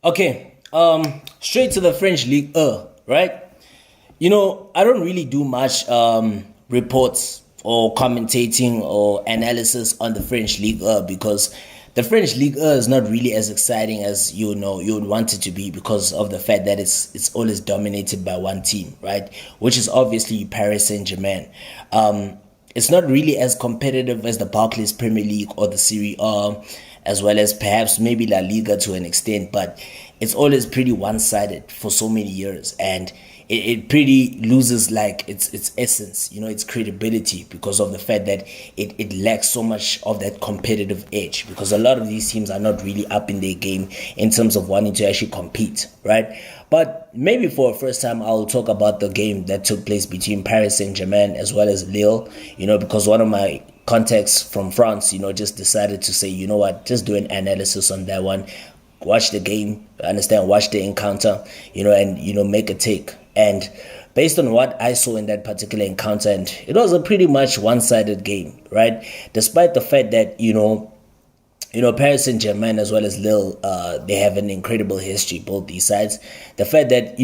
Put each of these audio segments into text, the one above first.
Okay, straight to the French League, right? I don't really do much reports or commentating or analysis on the French League because the French League is not really as exciting as you would want it to be because of the fact that it's always dominated by one team, right? Which is obviously Paris Saint-Germain. It's not really as competitive as the Barclays Premier League or the Serie A, as well as perhaps maybe La Liga to an extent, but it's always pretty one-sided for so many years, and it pretty loses like its essence, its credibility, because of the fact that it lacks so much of that competitive edge, because a lot of these teams are not really up in their game in terms of wanting to actually compete, right? But maybe for a first time, I'll talk about the game that took place between Paris Saint-Germain as well as Lille, because one of my contacts from France, just decided to say, you know what, just do an analysis on that one, watch the game, watch the encounter, and, make a take. And based on what I saw in that particular encounter, and it was a pretty much one-sided game, right? Despite the fact that, Paris Saint-Germain as well as Lille, they have an incredible history, both these sides. The fact that,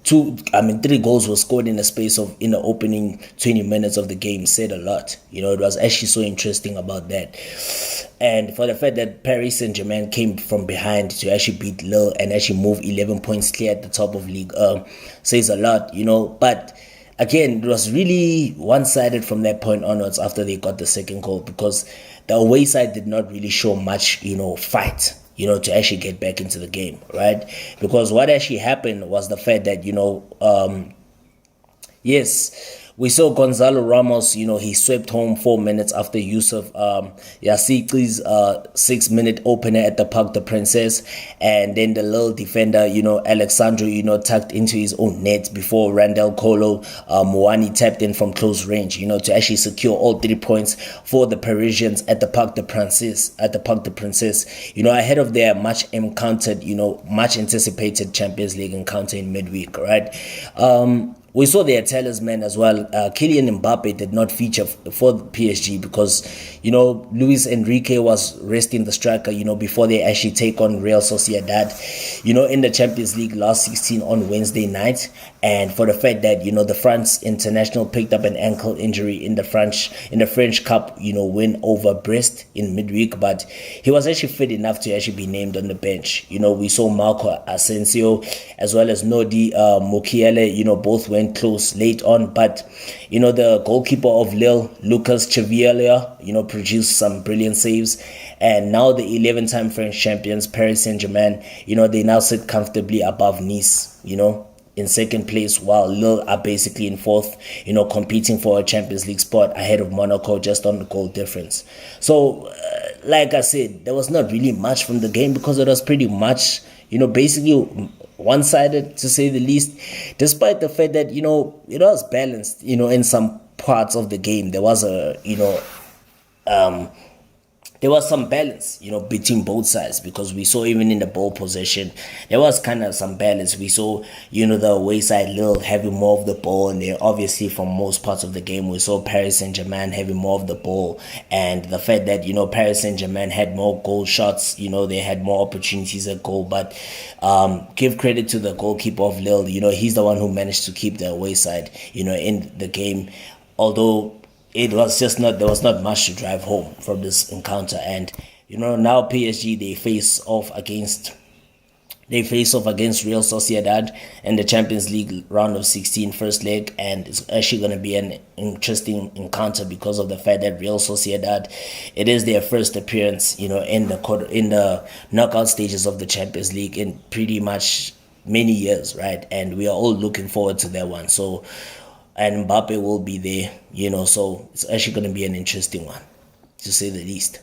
3 goals were scored in the space of, in the opening 20 minutes of the game said a lot. It was actually so interesting about that. And for the fact that Paris Saint-Germain came from behind to actually beat Lille and actually move 11 points clear at the top of league, says a lot, But again, it was really one-sided from that point onwards after they got the second goal, because the away side did not really show much, fight, to actually get back into the game, right? Because what actually happened was the fact that, yes, we saw Goncalo Ramos, he swept home 4 minutes after Yusuf Yazici's 6-minute opener at the Parc des Princes. And then the little defender, Alexsandro, tucked into his own net before Randal Kolo Muani tapped in from close range, to actually secure all 3 points for the Parisians at the Parc des Princes, ahead of their much anticipated Champions League encounter in midweek, right? We saw their talisman as well. Kylian Mbappe did not feature for PSG because, Luis Enrique was resting the striker, before they actually take on Real Sociedad, in the Champions League last 16 on Wednesday night. And for the fact that, the France international picked up an ankle injury in the French Cup, win over Brest in midweek, but he was actually fit enough to actually be named on the bench. We saw Marco Asensio as well as Nodi Mukiele, both went close late on, but the goalkeeper of Lille, Lucas Chevalier, produced some brilliant saves. And now the 11-time French champions, Paris Saint-Germain, they now sit comfortably above Nice, in second place, while Lille are basically in fourth, competing for a Champions League spot ahead of Monaco just on the goal difference. So, like I said, there was not really much from the game because it was pretty much, basically one-sided, to say the least, despite the fact that, it was balanced, in some parts of the game. There was there was some balance, between both sides, because we saw even in the ball possession, there was kind of some balance. We saw, the away side Lille having more of the ball, and then obviously from most parts of the game, we saw Paris Saint-Germain having more of the ball, and the fact that, Paris Saint-Germain had more goal shots, they had more opportunities at goal, but give credit to the goalkeeper of Lille, he's the one who managed to keep the away side, in the game, although there was not much to drive home from this encounter. And now PSG, they face off against Real Sociedad in the Champions League round of 16 first leg, and it's actually going to be an interesting encounter because of the fact that Real Sociedad, it is their first appearance in the knockout stages of the Champions League in pretty much many years, right? And we are all looking forward to that one. So, and Mbappe will be there, so it's actually going to be an interesting one, to say the least.